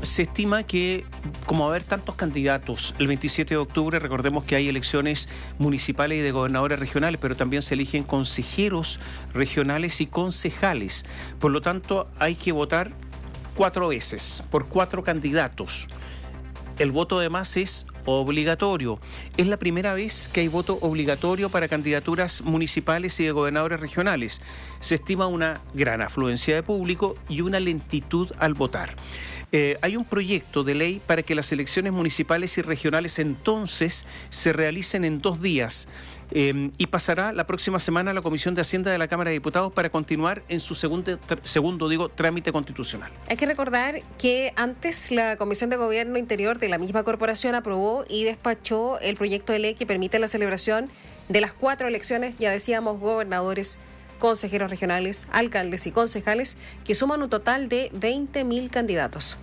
Se estima que, como va a haber tantos candidatos, el 27 de octubre, recordemos que hay elecciones municipales y de gobernadores regionales, pero también se eligen consejeros regionales y concejales. Por lo tanto, hay que votar 4 veces, por 4 candidatos. El voto además es obligatorio. Es la primera vez que hay voto obligatorio para candidaturas municipales y de gobernadores regionales. Se estima una gran afluencia de público y una lentitud al votar. Hay un proyecto de ley para que las elecciones municipales y regionales entonces se realicen en 2 días y pasará la próxima semana a la Comisión de Hacienda de la Cámara de Diputados para continuar en su segundo trámite constitucional. Hay que recordar que antes la Comisión de Gobierno Interior de la misma corporación aprobó y despachó el proyecto de ley que permite la celebración de las 4 elecciones, ya decíamos, gobernadores, consejeros regionales, alcaldes y concejales, que suman un total de 20.000 candidatos.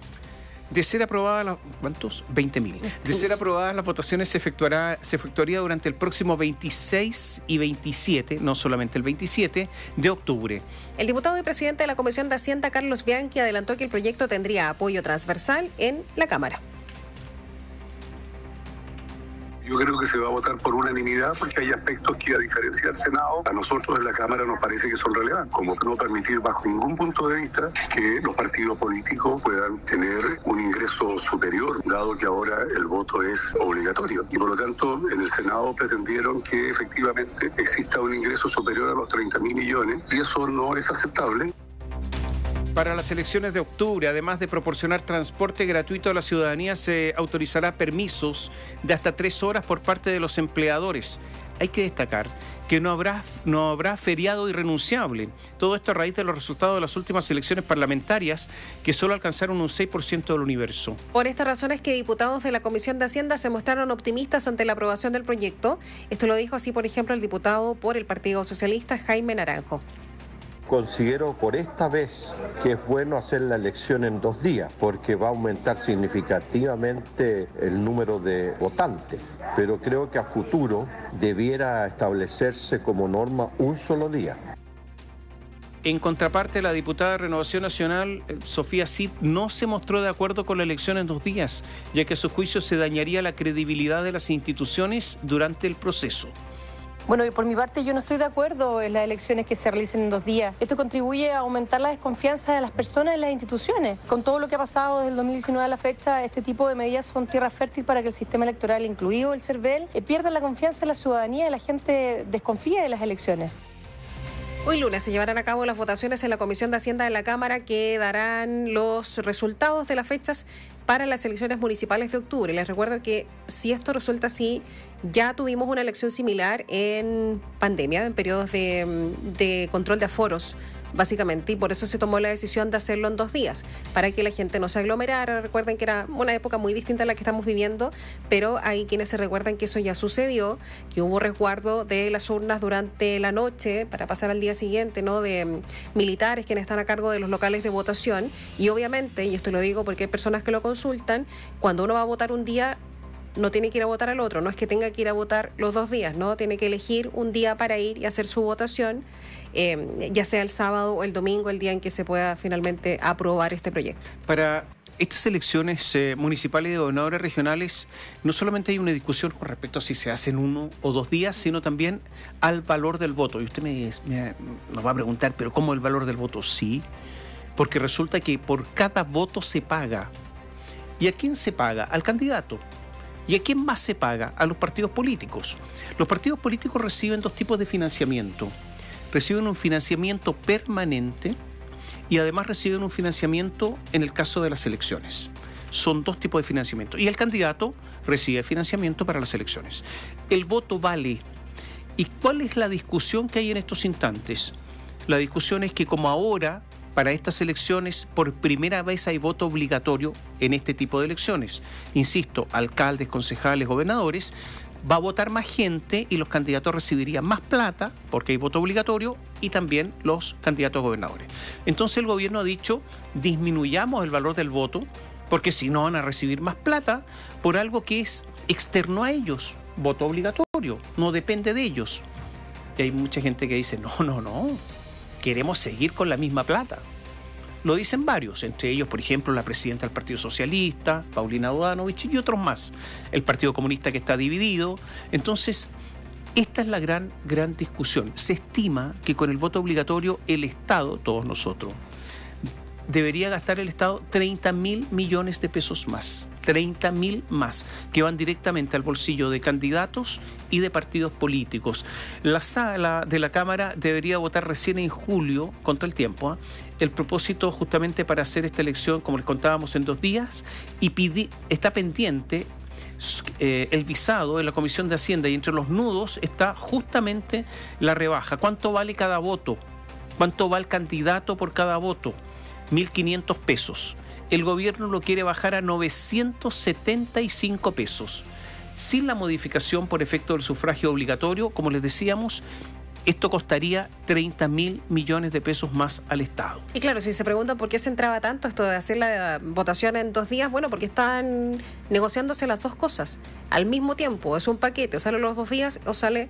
De ser aprobadas ¿cuántos? 20.000. De ser aprobadas las votaciones se efectuaría durante el próximo 26 y 27, no solamente el 27 de octubre. El diputado y presidente de la Comisión de Hacienda, Carlos Bianchi, adelantó que el proyecto tendría apoyo transversal en la Cámara. Yo creo que se va a votar por unanimidad porque hay aspectos que, a diferencia del Senado, a nosotros en la Cámara nos parece que son relevantes, como no permitir bajo ningún punto de vista que los partidos políticos puedan tener un ingreso superior, dado que ahora el voto es obligatorio. Y por lo tanto, en el Senado pretendieron que efectivamente exista un ingreso superior a los 30.000 millones y eso no es aceptable. Para las elecciones de octubre, además de proporcionar transporte gratuito a la ciudadanía, se autorizará permisos de hasta 3 horas por parte de los empleadores. Hay que destacar que no habrá feriado irrenunciable. Todo esto a raíz de los resultados de las últimas elecciones parlamentarias, que solo alcanzaron un 6% del universo. Por estas razones que diputados de la Comisión de Hacienda se mostraron optimistas ante la aprobación del proyecto. Esto lo dijo así, por ejemplo, el diputado por el Partido Socialista, Jaime Naranjo. Considero por esta vez que es bueno hacer la elección en 2 días, porque va a aumentar significativamente el número de votantes, pero creo que a futuro debiera establecerse como norma un solo día. En contraparte, la diputada de Renovación Nacional, Sofía Cid, no se mostró de acuerdo con la elección en 2 días, ya que a su juicio se dañaría la credibilidad de las instituciones durante el proceso. Bueno, y por mi parte yo no estoy de acuerdo en las elecciones que se realicen en 2 días. Esto contribuye a aumentar la desconfianza de las personas en las instituciones. Con todo lo que ha pasado desde el 2019 a la fecha, este tipo de medidas son tierra fértil para que el sistema electoral, incluido el CERVEL, pierda la confianza de la ciudadanía y la gente desconfía de las elecciones. Hoy lunes se llevarán a cabo las votaciones en la Comisión de Hacienda de la Cámara que darán los resultados de las fechas para las elecciones municipales de octubre. Les recuerdo que si esto resulta así, ya tuvimos una elección similar en pandemia, en periodos de control de aforos, básicamente, y por eso se tomó la decisión de hacerlo en 2 días, para que la gente no se aglomerara. Recuerden que era una época muy distinta a la que estamos viviendo, pero hay quienes se recuerdan que eso ya sucedió, que hubo resguardo de las urnas durante la noche para pasar al día siguiente, ¿no?, de militares quienes están a cargo de los locales de votación, y obviamente, y esto lo digo porque hay personas que lo consultan, cuando uno va a votar un día, no tiene que ir a votar al otro, no es que tenga que ir a votar los 2 días, ¿no? Tiene que elegir un día para ir y hacer su votación, ya sea el sábado o el domingo, el día en que se pueda finalmente aprobar este proyecto. Para estas elecciones municipales y de gobernadores regionales, no solamente hay una discusión con respecto a si se hacen 1 o 2 días, sino también al valor del voto. Y usted nos va a preguntar, ¿pero cómo el valor del voto? Sí, porque resulta que por cada voto se paga. ¿Y a quién se paga? Al candidato. ¿Y a quién más se paga? A los partidos políticos. Los partidos políticos reciben 2 tipos de financiamiento. Reciben un financiamiento permanente y además reciben un financiamiento en el caso de las elecciones. Son 2 tipos de financiamiento. Y el candidato recibe financiamiento para las elecciones. El voto vale. ¿Y cuál es la discusión que hay en estos instantes? La discusión es que como ahora, para estas elecciones, por primera vez hay voto obligatorio en este tipo de elecciones. Insisto, alcaldes, concejales, gobernadores, va a votar más gente y los candidatos recibirían más plata porque hay voto obligatorio y también los candidatos a gobernadores. Entonces el gobierno ha dicho, disminuyamos el valor del voto porque si no van a recibir más plata por algo que es externo a ellos, voto obligatorio, no depende de ellos. Y hay mucha gente que dice, no, queremos seguir con la misma plata. Lo dicen varios, entre ellos, por ejemplo, la presidenta del Partido Socialista, Paulina Bodanovich, y otros más. El Partido Comunista, que está dividido. Entonces, esta es la gran discusión. Se estima que con el voto obligatorio el Estado, todos nosotros, debería gastar el Estado 30.000 millones de pesos más. 30.000 más, que van directamente al bolsillo de candidatos y de partidos políticos. La sala de la Cámara debería votar recién en julio, contra el tiempo, el propósito justamente para hacer esta elección, como les contábamos, en 2 días, y está pendiente el visado en la Comisión de Hacienda, y entre los nudos está justamente la rebaja. ¿Cuánto vale cada voto? ¿Cuánto va el candidato por cada voto? 1.500 pesos. El gobierno lo quiere bajar a 975 pesos. Sin la modificación por efecto del sufragio obligatorio, como les decíamos, esto costaría 30.000 millones de pesos más al Estado. Y claro, si se preguntan por qué se entraba tanto esto de hacer la votación en 2 días, bueno, porque están negociándose las dos cosas al mismo tiempo. Es un paquete, o sale los 2 días o sale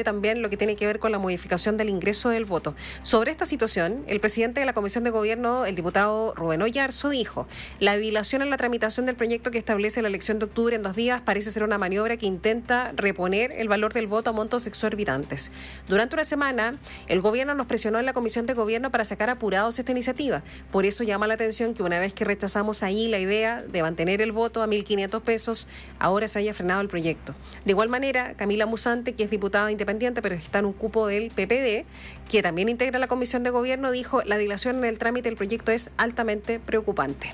también lo que tiene que ver con la modificación del ingreso del voto. Sobre esta situación, el presidente de la Comisión de Gobierno, el diputado Rubén Oyarzo, dijo: la dilación en la tramitación del proyecto que establece la elección de octubre en 2 días parece ser una maniobra que intenta reponer el valor del voto a montos exorbitantes. Durante una semana, el gobierno nos presionó en la Comisión de Gobierno para sacar apurados esta iniciativa. Por eso llama la atención que una vez que rechazamos ahí la idea de mantener el voto a 1.500 pesos, ahora se haya frenado el proyecto. De igual manera, Camila Musante, que es diputada independiente, pero está en un cupo del PPD, que también integra la Comisión de Gobierno, dijo: la dilación en el trámite del proyecto es altamente preocupante.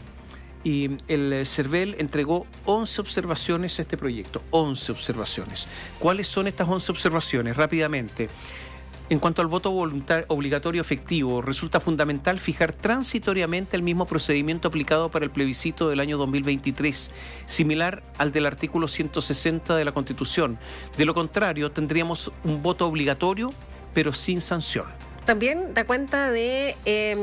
Y el CERVEL entregó 11 observaciones a este proyecto, 11 observaciones. ¿Cuáles son estas 11 observaciones? Rápidamente. En cuanto al voto obligatorio efectivo, resulta fundamental fijar transitoriamente el mismo procedimiento aplicado para el plebiscito del año 2023, similar al del artículo 160 de la Constitución. De lo contrario, tendríamos un voto obligatorio, pero sin sanción. También da cuenta de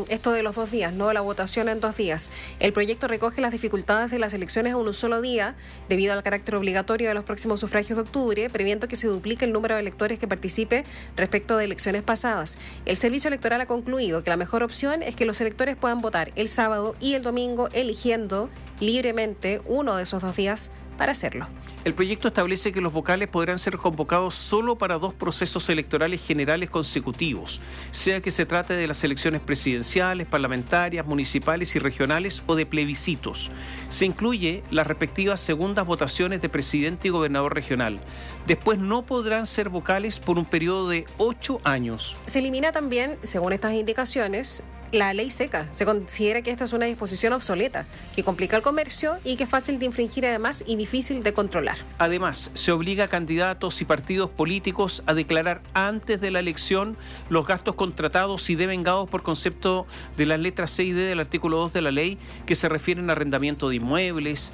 esto de los 2 días, ¿no? La votación en 2 días. El proyecto recoge las dificultades de las elecciones en un solo día, debido al carácter obligatorio de los próximos sufragios de octubre, previendo que se duplique el número de electores que participe respecto de elecciones pasadas. El Servicio Electoral ha concluido que la mejor opción es que los electores puedan votar el sábado y el domingo, eligiendo libremente uno de esos 2 días para hacerlo. El proyecto establece que los vocales podrán ser convocados solo para 2 procesos electorales generales consecutivos, sea que se trate de las elecciones presidenciales, parlamentarias, municipales y regionales o de plebiscitos. Se incluye las respectivas segundas votaciones de presidente y gobernador regional. Después no podrán ser vocales por un periodo de 8 años. Se elimina también, según estas indicaciones, la ley seca. Se considera que esta es una disposición obsoleta, que complica el comercio y que es fácil de infringir además y difícil de controlar. Además, se obliga a candidatos y partidos políticos a declarar antes de la elección los gastos contratados y devengados por concepto de las letras C y D del artículo 2 de la ley, que se refieren a arrendamiento de inmuebles,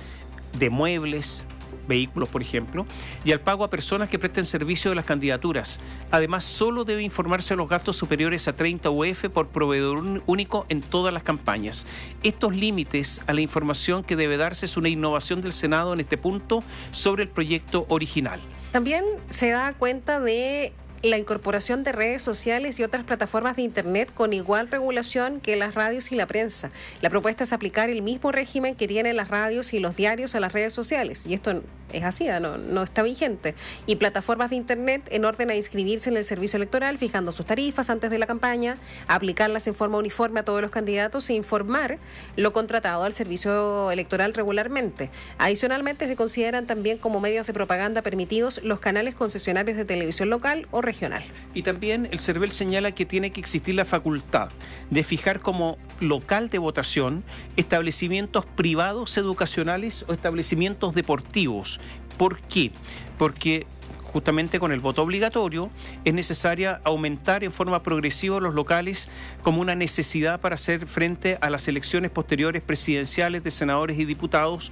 de muebles, vehículos, por ejemplo, y al pago a personas que presten servicio de las candidaturas. Además, solo debe informarse los gastos superiores a 30 UF por proveedor único en todas las campañas. Estos límites a la información que debe darse es una innovación del Senado en este punto sobre el proyecto original. También se da cuenta de la incorporación de redes sociales y otras plataformas de Internet con igual regulación que las radios y la prensa. La propuesta es aplicar el mismo régimen que tienen las radios y los diarios a las redes sociales. Y esto es así, no está vigente. Y plataformas de Internet en orden a inscribirse en el servicio electoral, fijando sus tarifas antes de la campaña, aplicarlas en forma uniforme a todos los candidatos e informar lo contratado al servicio electoral regularmente. Adicionalmente, se consideran también como medios de propaganda permitidos los canales concesionarios de televisión local o regional. Y también el CERVEL señala que tiene que existir la facultad de fijar como local de votación establecimientos privados educacionales o establecimientos deportivos. ¿Por qué? Porque justamente con el voto obligatorio es necesaria aumentar en forma progresiva los locales como una necesidad para hacer frente a las elecciones posteriores presidenciales de senadores y diputados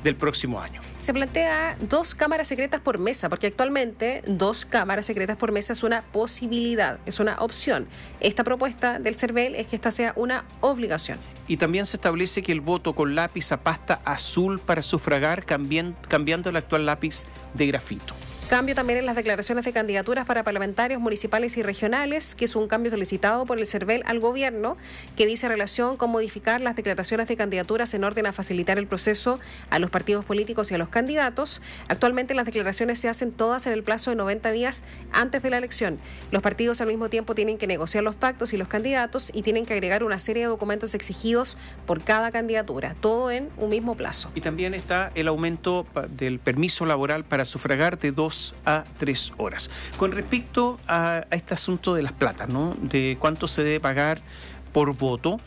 del próximo año. Se plantea 2 cámaras secretas por mesa, porque actualmente 2 cámaras secretas por mesa es una posibilidad, es una opción. Esta propuesta del CERVEL es que esta sea una obligación. Y también se establece que el voto con lápiz a pasta azul para sufragar cambiando el actual lápiz de grafito. Cambio también en las declaraciones de candidaturas para parlamentarios municipales y regionales, que es un cambio solicitado por el CERVEL al gobierno, que dice relación con modificar las declaraciones de candidaturas en orden a facilitar el proceso a los partidos políticos y a los candidatos. Actualmente las declaraciones se hacen todas en el plazo de 90 días antes de la elección. Los partidos al mismo tiempo tienen que negociar los pactos y los candidatos y tienen que agregar una serie de documentos exigidos por cada candidatura, todo en un mismo plazo. Y también está el aumento del permiso laboral para sufragar de 2 a 3 horas. Con respecto a este asunto de las platas, ¿no? De cuánto se debe pagar por voto,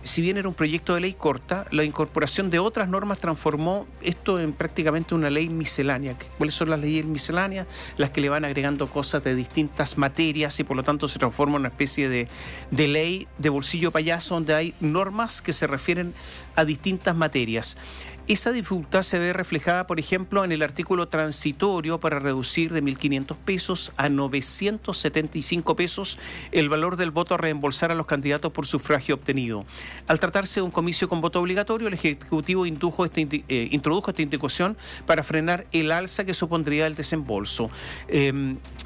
si bien era un proyecto de ley corta, la incorporación de otras normas transformó esto en prácticamente una ley miscelánea. ¿Cuáles son las leyes misceláneas? Las que le van agregando cosas de distintas materias y por lo tanto se transforma en una especie de ley de bolsillo payaso donde hay normas que se refieren a distintas materias. Esa dificultad se ve reflejada, por ejemplo, en el artículo transitorio para reducir de 1.500 pesos a 975 pesos el valor del voto a reembolsar a los candidatos por sufragio obtenido. Al tratarse de un comicio con voto obligatorio, el Ejecutivo introdujo esta indicación para frenar el alza que supondría el desembolso.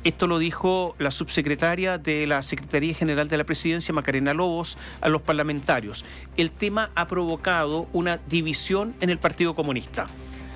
Esto lo dijo la subsecretaria de la Secretaría General de la Presidencia, Macarena Lobos, a los parlamentarios. El tema ha provocado una división en el Partido Comunista.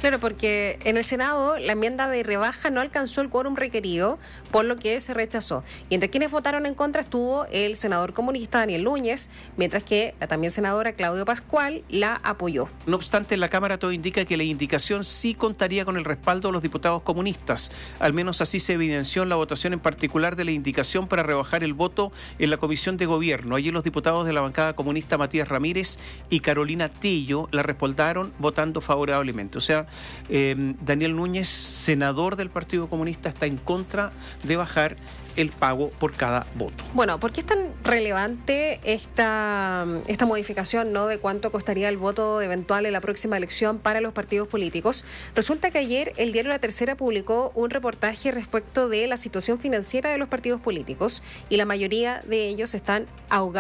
Claro, porque en el Senado la enmienda de rebaja no alcanzó el quórum requerido, por lo que se rechazó. Y entre quienes votaron en contra estuvo el senador comunista Daniel Núñez, mientras que la también senadora Claudia Pascual la apoyó. No obstante, en la Cámara todo indica que la indicación sí contaría con el respaldo de los diputados comunistas. Al menos así se evidenció en la votación en particular de la indicación para rebajar el voto en la Comisión de Gobierno. Allí los diputados de la bancada comunista Matías Ramírez y Carolina Tello la respaldaron votando favorablemente. O sea, Daniel Núñez, senador del Partido Comunista, está en contra de bajar el pago por cada voto. Bueno, ¿por qué es tan relevante esta modificación, ¿no?, de cuánto costaría el voto eventual en la próxima elección para los partidos políticos? Resulta que ayer el diario La Tercera publicó un reportaje respecto de la situación financiera de los partidos políticos y la mayoría de ellos están ahogados